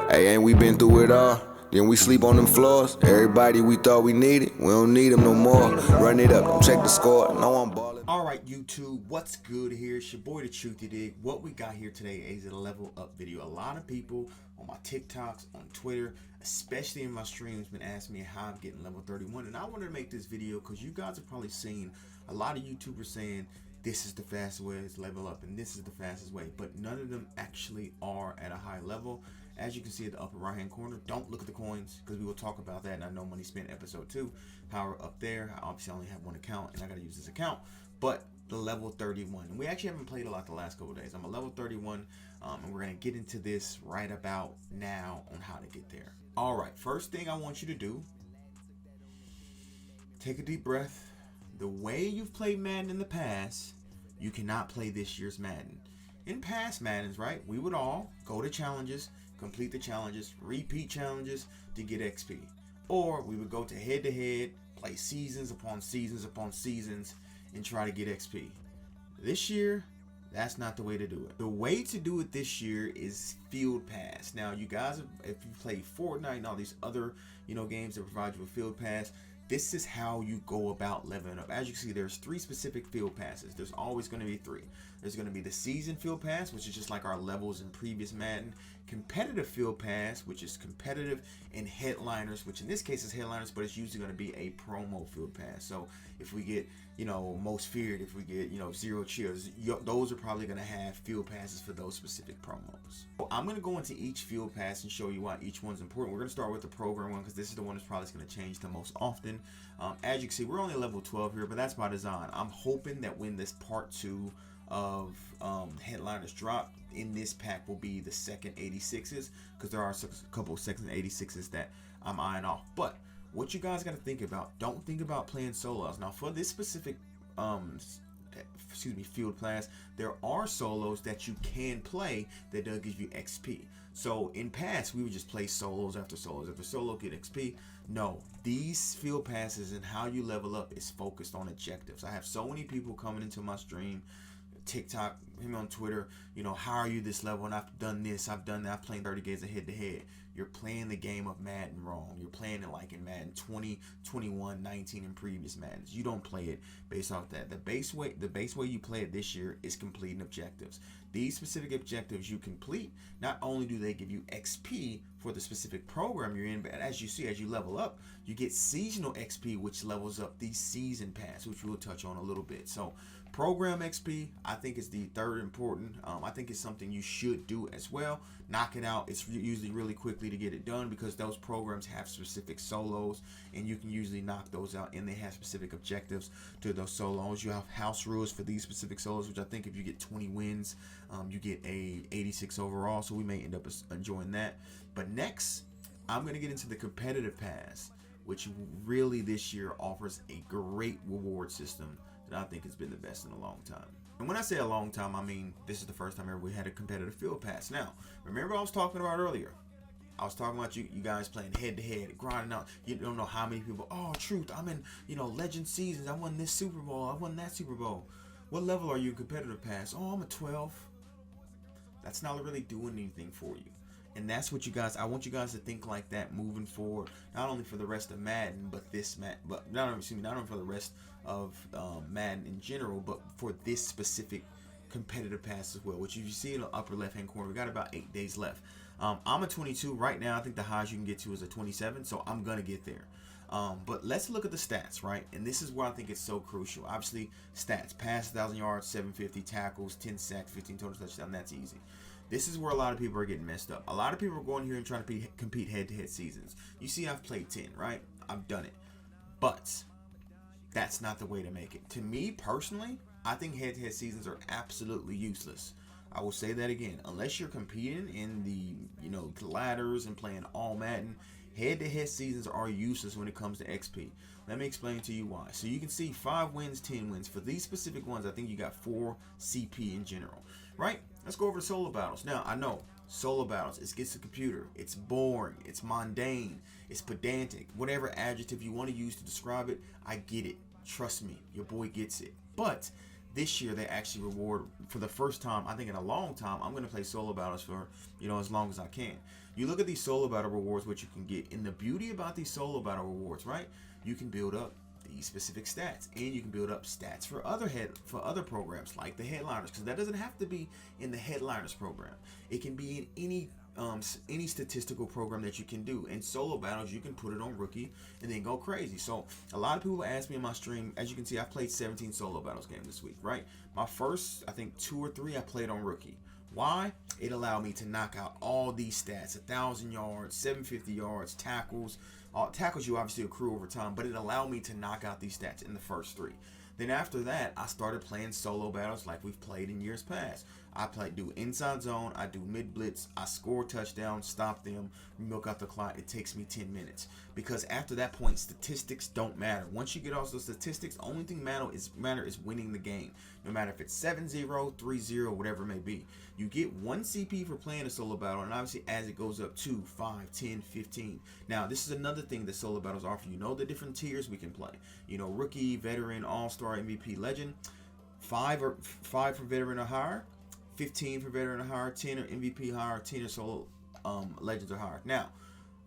Hey, ain't we been through it all? Then we sleep on them floors. Everybody we thought we needed, we don't need them no more. Run it up, don't check the score. No, I'm ballin'. Alright YouTube, what's good here? It's your boy Datruthyadig. What we got here today is a level up video. A lot of people on my TikToks, on Twitter, especially in my streams, been asking me how I'm getting level 31. And I wanted to make this video because you guys have probably seen a lot of YouTubers saying this is the fastest way to level up and this is the fastest way. But none of them actually are at a high level. As you can see at the upper right hand corner, don't look at the coins because we will talk about that. And I know Money Spent episode 2, power up there. I obviously only have one account and I got to use this account. But the level 31, and we actually haven't played a lot the last couple of days. I'm a level 31, and we're going to get into this right about now on how to get there. All right, first thing I want you to do, take a deep breath. The way you've played Madden in the past, you cannot play this year's Madden. In past Maddens, right, we would all go to challenges, complete the challenges, repeat challenges to get XP. Or we would go to head-to-head, play seasons upon seasons upon seasons, and try to get XP. This year, that's not the way to do it. The way to do it this year is Field Pass. Now, you guys, if you play Fortnite and all these other, games that provide you with Field Pass, this is how you go about leveling up. As you can see, there's 3 specific field passes. There's always going to be 3. There's going to be the season field pass, which is just like our levels in previous Madden. Competitive field pass, which is competitive, and headliners, which in this case is headliners, but it's usually going to be a promo field pass. So if we get, most feared, if we get, 0 cheers, those are probably going to have field passes for those specific promos. So I'm going to go into each field pass and show you why each one's important. We're going to start with the program one because this is the one that's probably going to change the most often. As you can see, we're only level 12 here, but that's by design. I'm hoping that when this part 2 of headliners drop, in this pack will be the second 86s, because there are a couple of second 86s that I'm eyeing off. But what you guys got to think about, don't think about playing solos. Now for this specific field class, there are solos that you can play that does give you XP. So in past we would just play solos after solos after solo, get XP. No, these field passes and how you level up is focused on objectives. I have so many people coming into my stream, TikTok, him on Twitter, how are you this level? And I've done this, I've done that, I've played 30 games of head-to-head. You're playing the game of Madden wrong. You're playing it like in Madden 20, 21, 19 and previous Maddens. You don't play it based off that. The base way you play it this year is completing objectives. These specific objectives you complete, not only do they give you XP for the specific program you're in, but as you see, as you level up, you get seasonal XP, which levels up the season pass, which we'll touch on a little bit. So program XP, I think, is the third important. I think it's something you should do as well. Knock it out. It's usually really quickly to get it done because those programs have specific solos and you can usually knock those out, and they have specific objectives to those solos. You have house rules for these specific solos, which I think if you get 20 wins, you get a 86 overall, so we may end up enjoying that. But next, I'm going to get into the competitive pass, which really this year offers a great reward system that I think has been the best in a long time. And when I say a long time, I mean this is the first time ever we had a competitive field pass. Now, remember I was talking about earlier, I was talking about you guys playing head-to-head, grinding out. You don't know how many people, oh, Truth, I'm in, legend seasons. I won this Super Bowl. I won that Super Bowl. What level are you in competitive pass? Oh, I'm a 12. That's not really doing anything for you. And that's what I want you guys to think like that moving forward, not only for the rest of Madden, but not only for the rest of Madden in general, but for this specific competitive pass as well, which if you see in the upper left hand corner, we got about 8 days left. I'm a 22 right now. I think the highest you can get to is a 27, so I'm gonna get there. But let's look at the stats, right? And this is where I think it's so crucial. Obviously, stats: pass 1,000 yards, 750 tackles, 10 sacks, 15 total touchdowns. That's easy. This is where a lot of people are getting messed up. A lot of people are going here and trying to compete head-to-head seasons. You see, I've played 10, right? I've done it. But that's not the way to make it. To me, personally, I think head-to-head seasons are absolutely useless. I will say that again. Unless you're competing in the ladders and playing all Madden, head-to-head seasons are useless when it comes to XP. Let me explain to you why. So you can see 5 wins, 10 wins. For these specific ones, I think you got 4 CP in general, right? Let's go over to solo battles. Now, I know solo battles, it gets the computer. It's boring. It's mundane. It's pedantic. Whatever adjective you want to use to describe it, I get it. Trust me, your boy gets it. But this year they actually reward, for the first time I think in a long time, I'm going to play solo battles for, you know, as long as I can. You look at these solo battle rewards, what you can get, and the beauty about these solo battle rewards, right, you can build up these specific stats, and you can build up stats for other programs like the headliners, because that doesn't have to be in the headliners program. It can be in any statistical program that you can do. In solo battles, you can put it on rookie and then go crazy. So a lot of people ask me in my stream, as you can see, I've played 17 solo battles game this week, right? My first, I think 2 or 3 I played on rookie. Why? It allowed me to knock out all these stats: 1,000 yards, 750 yards, tackles. Tackles you obviously accrue over time, but it allowed me to knock out these stats in the first 3. Then after that, I started playing solo battles like we've played in years past. I do inside zone, I do mid blitz, I score touchdowns, stop them, milk out the clock. It takes me 10 minutes. Because after that point, statistics don't matter. Once you get off those statistics, only thing matter is winning the game. No matter if it's 7-0, 3-0, whatever it may be. You get 1 CP for playing a solo battle, and obviously as it goes up 2, 5, 10, 15. Now, this is another thing that solo battles offer. You know the different tiers we can play. You know, rookie, veteran, all-star, MVP, legend. 5 for veteran or higher. 15 for veteran or higher, 10 or MVP higher, 10 or solo legends or higher. Now,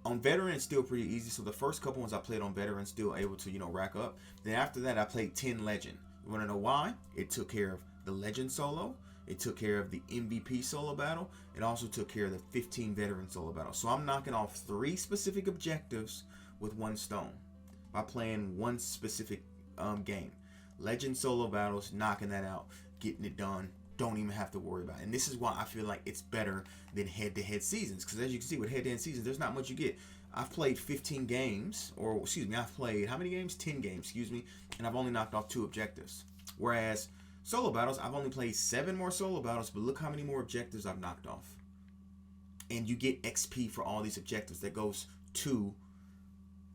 on veteran, it's still pretty easy. So the first couple ones I played on veteran, still able to, you know, rack up. Then after that, I played 10 legend. You want to know why? It took care of the legend solo. It took care of the MVP solo battle. It also took care of the 15 veteran solo battle. So I'm knocking off 3 specific objectives with 1 stone by playing 1 specific game. Legend solo battles, knocking that out, getting it done. Don't even have to worry about it. And this is why I feel like it's better than head-to-head seasons. Because as you can see, with head-to-head seasons, there's not much you get. I've played 15 games, or excuse me, I've played how many games? 10 games, excuse me, and I've only knocked off 2 objectives. Whereas solo battles, I've only played 7 more solo battles, but look how many more objectives I've knocked off. And you get XP for all these objectives that goes to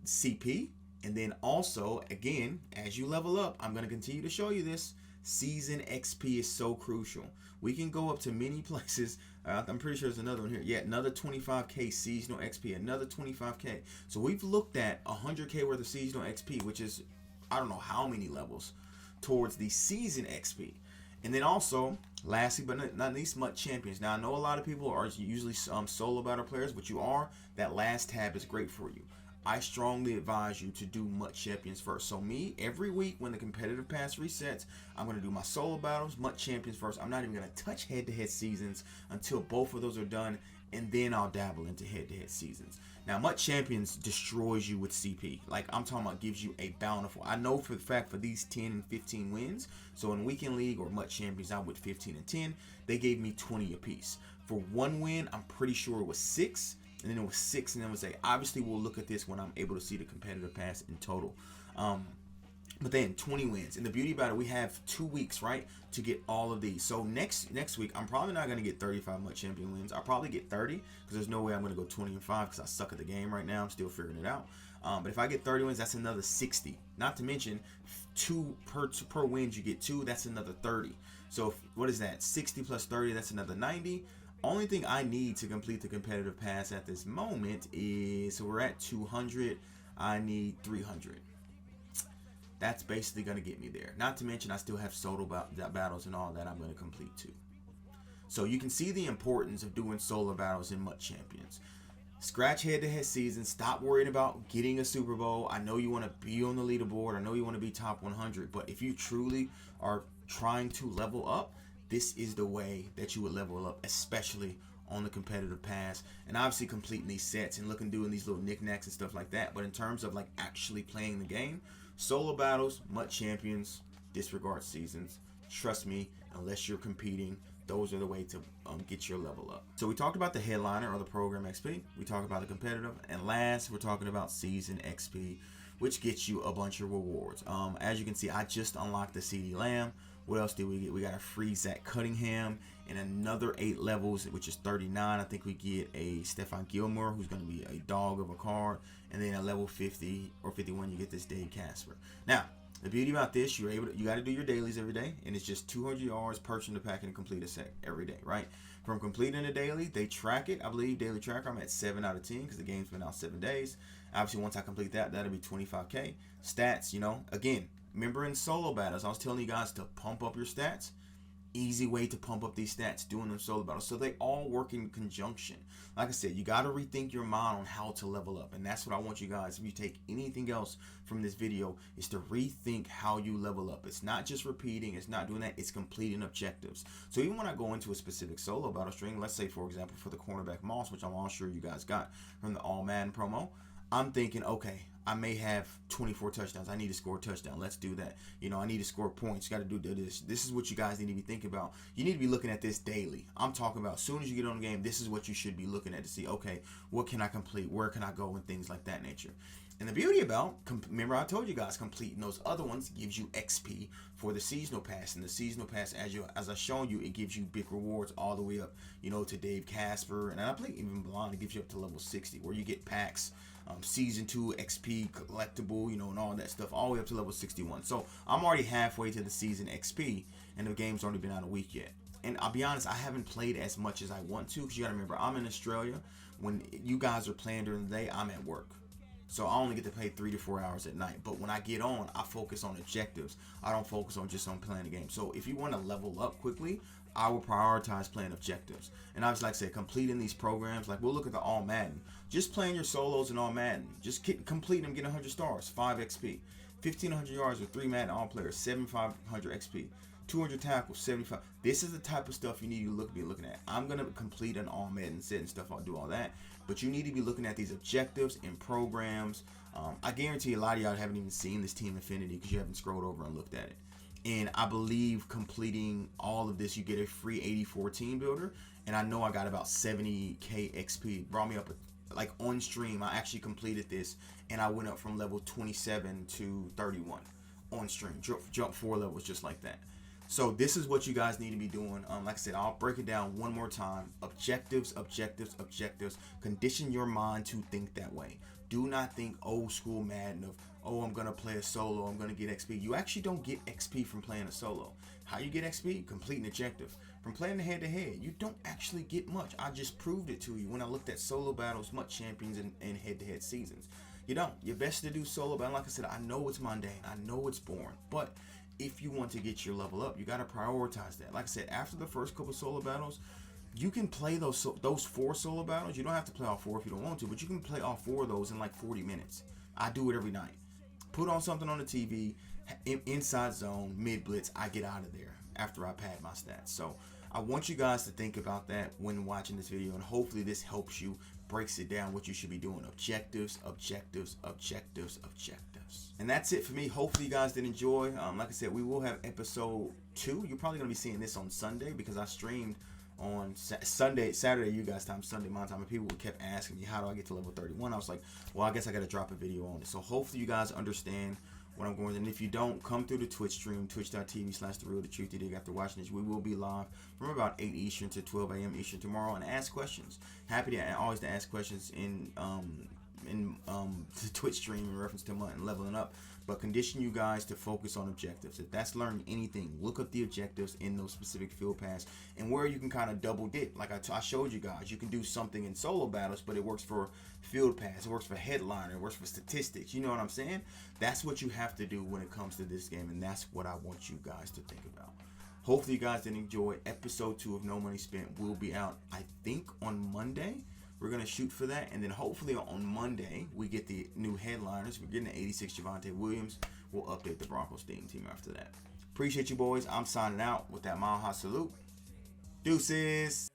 CP. And then also, again, as you level up, I'm going to continue to show you this. Season XP is so crucial. We can go up to many places. I'm pretty sure there's another one here. Yeah, another 25k seasonal XP, another 25k. So we've looked at 100k worth of seasonal XP, which is I don't know how many levels towards the season XP. And then also, lastly but not least, MUT champions. Now I know a lot of people are usually solo battle players, but you are. That last tab is great for you. I strongly advise you to do MUT champions first. So me, every week when the competitive pass resets, I'm going to do my solo battles, MUT champions first. I'm not even going to touch head-to-head seasons until both of those are done, and then I'll dabble into head-to-head seasons. Now, MUT champions destroys you with CP. Like, I'm talking about gives you a bountiful. I know for the fact for these 10 and 15 wins, so in Weekend League or MUT champions, I'm with 15 and 10, they gave me 20 apiece. For 1 win, I'm pretty sure it was 6. And then it was 6, and then it was 8. Obviously, we'll look at this when I'm able to see the competitive pass in total. But then 20 wins. And the beauty about it, we have 2 weeks, right, to get all of these. So next week, I'm probably not going to get 35 MUT champion wins. I'll probably get 30 because there's no way I'm going to go 20 and 5 because I suck at the game right now. I'm still figuring it out. But if I get 30 wins, that's another 60. Not to mention 2 per wins, you get 2. That's another 30. So what is that? 60 plus 30, that's another 90. Only thing I need to complete the competitive pass at this moment is, so we're at 200, I need 300. That's basically going to get me there. Not to mention I still have solo battles and all that I'm going to complete too. So you can see the importance of doing solo battles in MUT champions. Scratch head-to-head season. Stop worrying about getting a Super Bowl. I know you want to be on the leaderboard. I know you want to be top 100. But if you truly are trying to level up, this is the way that you would level up, especially on the competitive pass. And obviously completing these sets and doing these little knickknacks and stuff like that. But in terms of like actually playing the game, solo battles, MUT champions, disregard seasons. Trust me, unless you're competing, those are the way to get your level up. So we talked about the headliner or the program XP. We talked about the competitive. And last, we're talking about season XP, which gets you a bunch of rewards. As you can see, I just unlocked the CeeDee Lamb. What else did we get? We got a free Zach Cunningham and another 8 levels, which is 39. I think we get a Stephon Gilmore, who's going to be a dog of a card. And then at level 50 or 51, you get this Dave Casper. Now, the beauty about this, you got to do your dailies every day, and it's just 200 yards, purchase the pack, and complete a set every day, right? From completing a daily, they track it. I believe daily tracker, I'm at 7 out of 10 because the game's been out 7 days. Obviously, once I complete that, that'll be 25k. Stats, again, Remember in solo battles, I was telling you guys to pump up your stats. Easy way to pump up these stats, doing them solo battles. So they all work in conjunction. Like I said, you got to rethink your mind on how to level up. And that's what I want you guys, if you take anything else from this video, is to rethink how you level up. It's not just repeating, it's not doing that, it's completing objectives. So even when I go into a specific solo battle string, let's say for example for the cornerback Moss, which I'm all sure you guys got from the All Madden promo, I'm thinking, okay, I may have 24 touchdowns. I need to score a touchdown. Let's do that. I need to score points. Got to do this. This is what you guys need to be thinking about. You need to be looking at this daily. I'm talking about as soon as you get on the game, this is what you should be looking at to see, okay, what can I complete? Where can I go? And things like that nature. And the beauty about, remember I told you guys, completing those other ones gives you XP for the seasonal pass. And the seasonal pass, as I've shown you, it gives you big rewards all the way up, to Dave Casper. And I believe even Blonde, it gives you up to level 60, where you get packs, season 2 XP collectible, and all that stuff, all the way up to level 61. So I'm already halfway to the season XP, and the game's only been out a week yet. And I'll be honest, I haven't played as much as I want to, because you gotta remember, I'm in Australia. When you guys are playing during the day, I'm at work. So I only get to play 3 to 4 hours at night. But when I get on, I focus on objectives. I don't focus on just on playing the game. So if you want to level up quickly, I will prioritize playing objectives. And obviously, like I said, completing these programs, like we'll look at the All Madden. Just playing your solos in All Madden. Just complete them, get 100 stars, 5 XP. 1,500 yards with 3 Madden All Players, 7,500 XP. 200 tackles, 75. This is the type of stuff you need to be looking at. I'm going to complete an All Madden set and stuff. I'll do all that. But you need to be looking at these objectives and programs. I guarantee a lot of y'all haven't even seen this Team Infinity because you haven't scrolled over and looked at it. And I believe completing all of this, you get a free 84 team builder. And I know I got about 70k XP. Brought me up, like on stream, I actually completed this. And I went up from level 27 to 31 on stream. Jump 4 levels just like that. So this is what you guys need to be doing. Like I said, I'll break it down one more time. Objectives, objectives, objectives. Condition your mind to think that way. Do not think old school Madden of, oh, I'm going to play a solo, I'm going to get XP. You actually don't get XP from playing a solo. How you get XP? Completing objective. From playing the head-to-head, you don't actually get much. I just proved it to you when I looked at solo battles, MUT champions, and head-to-head seasons. You don't. You're best to do solo battle. Like I said, I know it's mundane. I know it's boring. But if you want to get your level up, you got to prioritize that. Like I said, after the first couple solo battles, you can play those 4 solo battles. You don't have to play all 4 if you don't want to, but you can play all 4 of those in like 40 minutes. I do it every night. Put on something on the TV, inside zone, mid blitz, I get out of there after I pad my stats. So I want you guys to think about that when watching this video, and hopefully this helps you, breaks it down what you should be doing. Objectives, objectives, objectives, objectives. And that's it for me. Hopefully you guys did enjoy. Like I said, we will have episode 2. You're probably going to be seeing this on Sunday because I streamed on Saturday you guys time, Sunday my time, and people kept asking me, how do I get to level 31? I was like, well, I guess I got to drop a video on it. So hopefully you guys understand what I'm going. And if you don't, come through the Twitch stream, twitch.tv/therealdatruthyadig. After watching this, we will be live from about 8 Eastern to 12 a.m. Eastern tomorrow, and ask questions. Happy to always to ask questions in the Twitch stream in reference to MUT and leveling up. But condition you guys to focus on objectives. If that's learning anything, look up the objectives in those specific field paths and where you can kind of double dip. Like I showed you guys, you can do something in solo battles, but it works for field pass, it works for headliner, it works for statistics. You know what I'm saying? That's what you have to do when it comes to this game, and that's what I want you guys to think about. Hopefully you guys did enjoy. Episode 2 of No Money Spent will be out, I think, on Monday. We're going to shoot for that, and then hopefully on Monday, we get the new headliners. We're getting the 86 Javonte Williams. We'll update the Broncos team after that. Appreciate you, boys. I'm signing out with that Mile High salute. Deuces.